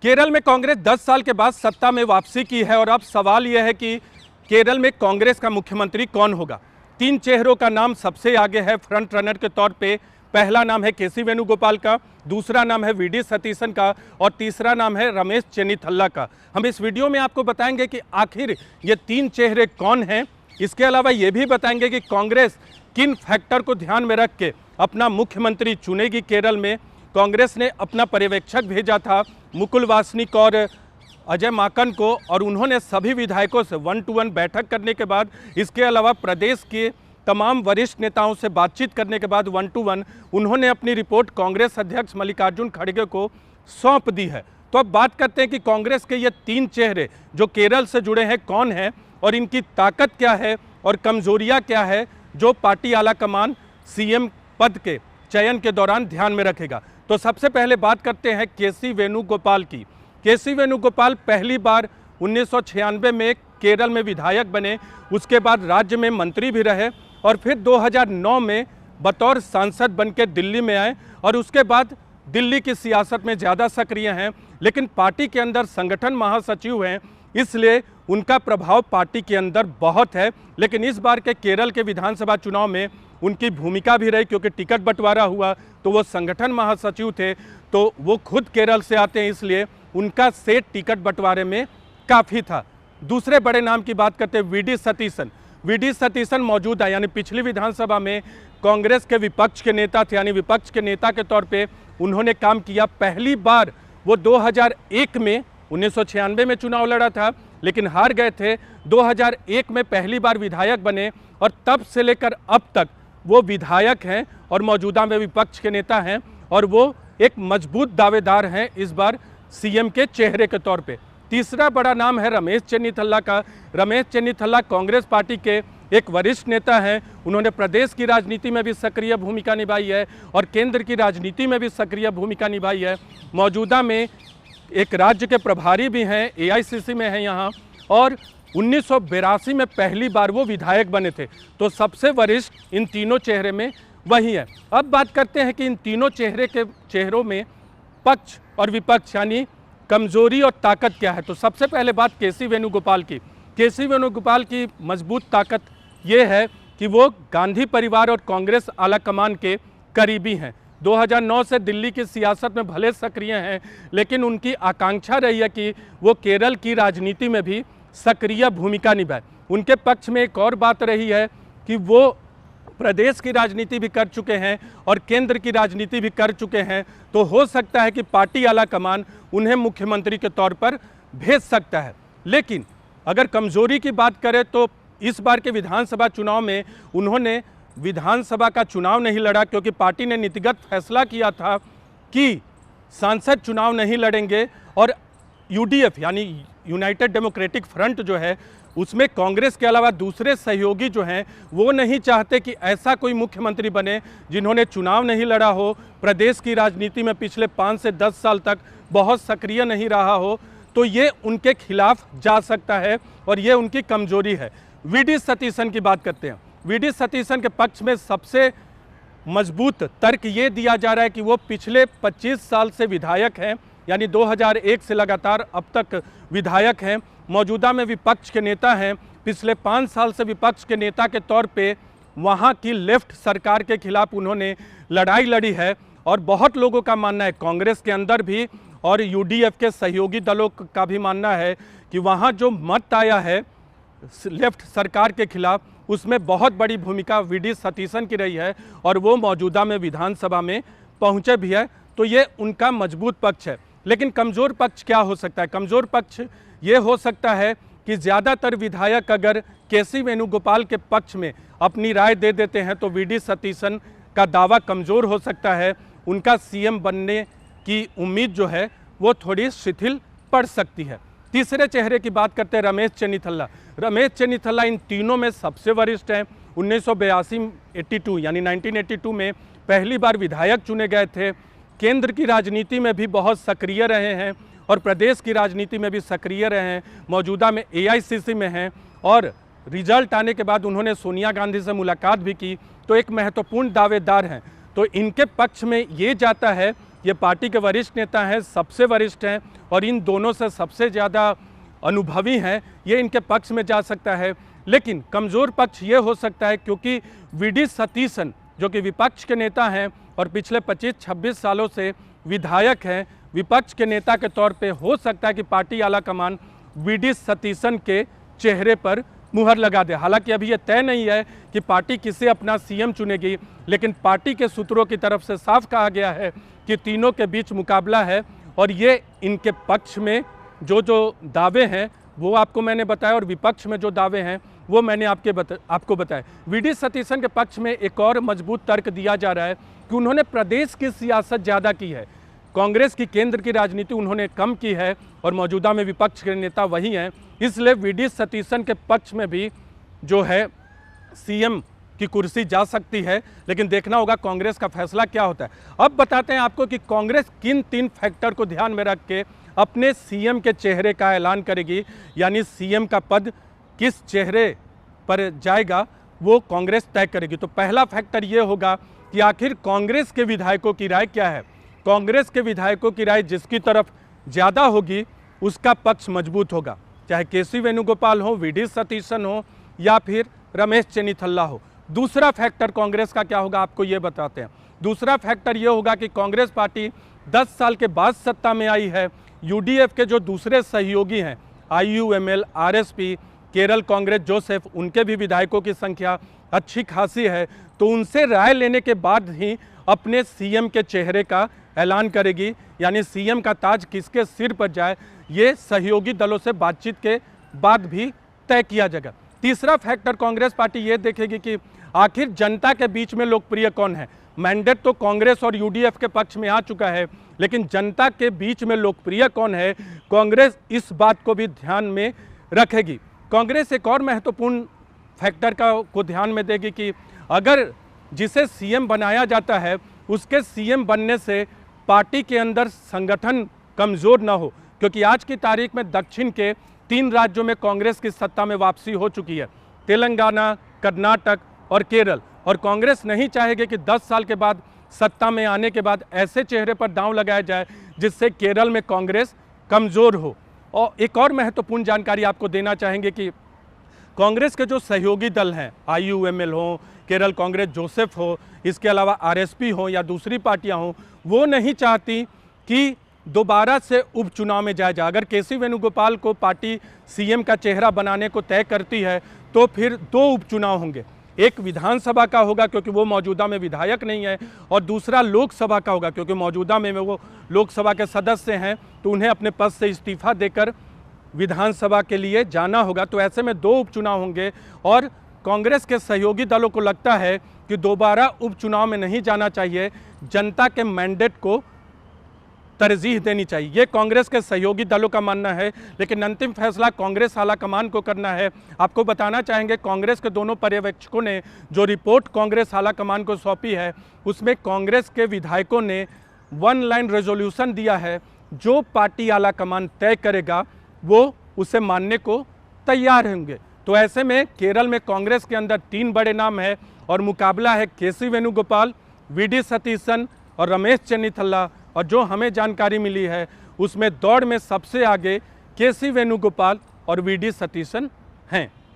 केरल में कांग्रेस 10 साल के बाद सत्ता में वापसी की है और अब सवाल यह है कि केरल में कांग्रेस का मुख्यमंत्री कौन होगा। 3 चेहरों का नाम सबसे आगे है फ्रंट रनर के तौर पे। पहला नाम है केसी वेणुगोपाल का, दूसरा नाम है वीडी सतीसन का और तीसरा नाम है रमेश चेन्नीथल्ला का। हम इस वीडियो में आपको बताएंगे कि आखिर ये 3 चेहरे कौन हैं। इसके अलावा ये भी बताएंगे कि कांग्रेस किन फैक्टर को ध्यान में रख के अपना मुख्यमंत्री चुनेगी। केरल में कांग्रेस ने अपना पर्यवेक्षक भेजा था मुकुल वासनिक और अजय माकन को, और उन्होंने सभी विधायकों से 1-to-1 बैठक करने के बाद, इसके अलावा प्रदेश के तमाम वरिष्ठ नेताओं से बातचीत करने के बाद 1-to-1 उन्होंने अपनी रिपोर्ट कांग्रेस अध्यक्ष मल्लिकार्जुन खड़गे को सौंप दी है। तो अब बात करते हैं कि कांग्रेस के ये 3 चेहरे जो केरल से जुड़े हैं कौन हैं और इनकी ताकत क्या है और कमजोरियां क्या है जो पार्टी आला कमान सीएम पद के चयन के दौरान ध्यान में रखेगा। तो सबसे पहले बात करते हैं केसी वेणुगोपाल की। केसी वेणुगोपाल पहली बार 1996 में केरल में विधायक बने, उसके बाद राज्य में मंत्री भी रहे और फिर 2009 में बतौर सांसद बनकर दिल्ली में आए और उसके बाद दिल्ली की सियासत में ज़्यादा सक्रिय हैं। लेकिन पार्टी के अंदर संगठन महासचिव हैं, इसलिए उनका प्रभाव पार्टी के अंदर बहुत है। लेकिन इस बार के केरल के विधानसभा चुनाव में उनकी भूमिका भी रही, क्योंकि टिकट बंटवारा हुआ तो वो संगठन महासचिव थे, तो वो खुद केरल से आते हैं, इसलिए उनका सेट टिकट बंटवारे में काफ़ी था। दूसरे बड़े नाम की बात करते हैं वीडी सतीसन। वीडी सतीसन मौजूदा यानी पिछली विधानसभा में कांग्रेस के विपक्ष के नेता थे, यानी विपक्ष के नेता के तौर पे उन्होंने काम किया। पहली बार वो 2001 में 1996 में चुनाव लड़ा था लेकिन हार गए थे। 2001 में पहली बार विधायक बने और तब से लेकर अब तक वो विधायक हैं और मौजूदा में विपक्ष के नेता हैं और वो एक मजबूत दावेदार हैं इस बार सीएम के चेहरे के तौर पे। तीसरा बड़ा नाम है रमेश चेन्नीथल्ला का। रमेश चेन्नीथल्ला कांग्रेस पार्टी के एक वरिष्ठ नेता हैं। उन्होंने प्रदेश की राजनीति में भी सक्रिय भूमिका निभाई है और केंद्र की राजनीति में भी सक्रिय भूमिका निभाई है। मौजूदा में एक राज्य के प्रभारी भी हैं, एआईसीसी में हैं यहाँ, और 1982 में पहली बार वो विधायक बने थे। तो सबसे वरिष्ठ इन तीनों चेहरे में वही है। अब बात करते हैं कि इन तीनों चेहरों में पक्ष और विपक्ष यानी कमजोरी और ताकत क्या है। तो सबसे पहले बात केसी वेणुगोपाल की। केसी वेणुगोपाल की मजबूत ताकत ये है कि वो गांधी परिवार और कांग्रेस आलाकमान के करीबी हैं। 2009 से दिल्ली की सियासत में भले सक्रिय हैं, लेकिन उनकी आकांक्षा रही है कि वो केरल की राजनीति में भी सक्रिय भूमिका निभाए। उनके पक्ष में एक और बात रही है कि वो प्रदेश की राजनीति भी कर चुके हैं और केंद्र की राजनीति भी कर चुके हैं। तो हो सकता है कि पार्टी आला कमान उन्हें मुख्यमंत्री के तौर पर भेज सकता है। लेकिन अगर कमजोरी की बात करें तो इस बार के विधानसभा चुनाव में उन्होंने विधानसभा का चुनाव नहीं लड़ा, क्योंकि पार्टी ने नीतिगत फैसला किया था कि सांसद चुनाव नहीं लड़ेंगे और यूडीएफ यानी यूनाइटेड डेमोक्रेटिक फ्रंट जो है उसमें कांग्रेस के अलावा दूसरे सहयोगी जो हैं वो नहीं चाहते कि ऐसा कोई मुख्यमंत्री बने जिन्होंने चुनाव नहीं लड़ा हो, प्रदेश की राजनीति में पिछले 5 से 10 साल तक बहुत सक्रिय नहीं रहा हो। तो ये उनके खिलाफ जा सकता है और ये उनकी कमजोरी है। वीडी सतीसन की बात करते हैं। वीडी सतीसन के पक्ष में सबसे मजबूत तर्क ये दिया जा रहा है कि वो पिछले 25 साल से विधायक हैं, यानी 2001 से लगातार अब तक विधायक हैं। मौजूदा में विपक्ष के नेता हैं। पिछले 5 साल से विपक्ष के नेता के तौर पे वहाँ की लेफ्ट सरकार के खिलाफ उन्होंने लड़ाई लड़ी है और बहुत लोगों का मानना है, कांग्रेस के अंदर भी और यूडीएफ के सहयोगी दलों का भी मानना है कि वहाँ जो मत आया है लेफ्ट सरकार के खिलाफ उसमें बहुत बड़ी भूमिका वीडी सतीसन की रही है और वो मौजूदा में विधानसभा में पहुँचे भी है। तो ये उनका मजबूत पक्ष है। लेकिन कमज़ोर पक्ष क्या हो सकता है? कमज़ोर पक्ष ये हो सकता है कि ज़्यादातर विधायक अगर केसी वेणुगोपाल के पक्ष में अपनी राय दे देते हैं तो वीडी सतीसन का दावा कमज़ोर हो सकता है। उनका सीएम बनने की उम्मीद जो है वो थोड़ी शिथिल पड़ सकती है। तीसरे चेहरे की बात करते हैं रमेश चेन्नीथल्ला। रमेश चेन्नीथल्ला इन तीनों में सबसे वरिष्ठ हैं। 1982 यानी 1982 में पहली बार विधायक चुने गए थे। केंद्र की राजनीति में भी बहुत सक्रिय रहे हैं और प्रदेश की राजनीति में भी सक्रिय रहे हैं। मौजूदा में एआईसीसी में हैं और रिजल्ट आने के बाद उन्होंने सोनिया गांधी से मुलाकात भी की, तो एक महत्वपूर्ण दावेदार हैं। तो इनके पक्ष में ये जाता है ये पार्टी के वरिष्ठ नेता हैं, सबसे वरिष्ठ हैं और इन दोनों से सबसे ज़्यादा अनुभवी हैं, ये इनके पक्ष में जा सकता है। लेकिन कमज़ोर पक्ष ये हो सकता है क्योंकि वी.डी. सतीशन जो कि विपक्ष के नेता हैं और पिछले 25-26 सालों से विधायक हैं, विपक्ष के नेता के तौर पे हो सकता है कि पार्टी आला कमान वी.डी. सतीशन के चेहरे पर मुहर लगा दे। हालांकि अभी ये तय नहीं है कि पार्टी किसे अपना सीएम चुनेगी, लेकिन पार्टी के सूत्रों की तरफ से साफ कहा गया है कि तीनों के बीच मुकाबला है और ये इनके पक्ष में जो दावे हैं वो आपको मैंने बताया और विपक्ष में जो दावे हैं वो मैंने आपको बताया। वी.डी. सतीशन के पक्ष में एक और मजबूत तर्क दिया जा रहा है कि उन्होंने प्रदेश की सियासत ज़्यादा की है, कांग्रेस की केंद्र की राजनीति उन्होंने कम की है और मौजूदा में विपक्ष के नेता वही हैं, इसलिए वी.डी. सतीशन के पक्ष में भी जो है सीएम की कुर्सी जा सकती है। लेकिन देखना होगा कांग्रेस का फैसला क्या होता है। अब बताते हैं आपको कि कांग्रेस किन 3 फैक्टर को ध्यान में रख के अपने सीएम के चेहरे का ऐलान करेगी, यानी सीएम का पद किस चेहरे पर जाएगा वो कांग्रेस तय करेगी। तो पहला फैक्टर ये होगा कि आखिर कांग्रेस के विधायकों की राय क्या है। कांग्रेस के विधायकों की राय जिसकी तरफ ज़्यादा होगी उसका पक्ष मजबूत होगा, चाहे के.सी. वेणुगोपाल हो, वी.डी. सतीशन हो या फिर रमेश चेन्नीथल्ला हो। दूसरा फैक्टर कांग्रेस का क्या होगा आपको ये बताते हैं। दूसरा फैक्टर ये होगा कि कांग्रेस पार्टी 10 साल के बाद सत्ता में आई है। यूडीएफ के जो दूसरे सहयोगी हैं IUML, RSP, Kerala Congress Joseph, उनके भी विधायकों की संख्या अच्छी खासी है, तो उनसे राय लेने के बाद ही अपने सीएम के चेहरे का ऐलान करेगी, यानी सीएम का ताज किसके सिर पर जाए ये सहयोगी दलों से बातचीत के बाद भी तय किया जाएगा। तीसरा फैक्टर कांग्रेस पार्टी ये देखेगी कि आखिर जनता के बीच में लोकप्रिय कौन है। मैंडेट तो कांग्रेस और यूडीएफ के पक्ष में आ चुका है, लेकिन जनता के बीच में लोकप्रिय कौन है, कांग्रेस इस बात को भी ध्यान में रखेगी। कांग्रेस एक और महत्वपूर्ण फैक्टर को ध्यान में देगी कि अगर जिसे सीएम बनाया जाता है उसके सीएम बनने से पार्टी के अंदर संगठन कमज़ोर ना हो, क्योंकि आज की तारीख में दक्षिण के 3 राज्यों में कांग्रेस की सत्ता में वापसी हो चुकी है, तेलंगाना, कर्नाटक और केरल, और कांग्रेस नहीं चाहेगी कि 10 साल के बाद सत्ता में आने के बाद ऐसे चेहरे पर दांव लगाया जाए जिससे केरल में कांग्रेस कमज़ोर हो। और एक और महत्वपूर्ण जानकारी आपको देना चाहेंगे कि कांग्रेस के जो सहयोगी दल हैं, IUML हो, केरल कांग्रेस जोसेफ हो, इसके अलावा RSP हो या दूसरी पार्टियां हो, वो नहीं चाहती कि दोबारा से उपचुनाव में जाया जाए। अगर के.सी. वेणुगोपाल को पार्टी सीएम का चेहरा बनाने को तय करती है तो फिर 2 उपचुनाव होंगे, एक विधानसभा का होगा क्योंकि वो मौजूदा में विधायक नहीं है, और दूसरा लोकसभा का होगा क्योंकि मौजूदा में वो लोकसभा के सदस्य हैं, तो उन्हें अपने पद से इस्तीफा देकर विधानसभा के लिए जाना होगा। तो ऐसे में 2 उपचुनाव होंगे और कांग्रेस के सहयोगी दलों को लगता है कि दोबारा उपचुनाव में नहीं जाना चाहिए, जनता के मैंडेट को तरजीह देनी चाहिए। ये कांग्रेस के सहयोगी दलों का मानना है, लेकिन अंतिम फैसला कांग्रेस आला कमान को करना है। आपको बताना चाहेंगे कांग्रेस के दोनों पर्यवेक्षकों ने जो रिपोर्ट कांग्रेस आला कमान को सौंपी है उसमें कांग्रेस के विधायकों ने 1 लाइन रेजोल्यूशन दिया है, जो पार्टी आला कमान तय करेगा वो उसे मानने को तैयार होंगे। तो ऐसे में केरल में कांग्रेस के अंदर 3 बड़े नाम है और मुकाबला है के.सी. वेणुगोपाल, वी.डी. सतीशन और रमेश चेन्नीथल्ला, और जो हमें जानकारी मिली है उसमें दौड़ में सबसे आगे के.सी. वेणुगोपाल और वी.डी. सतीशन हैं।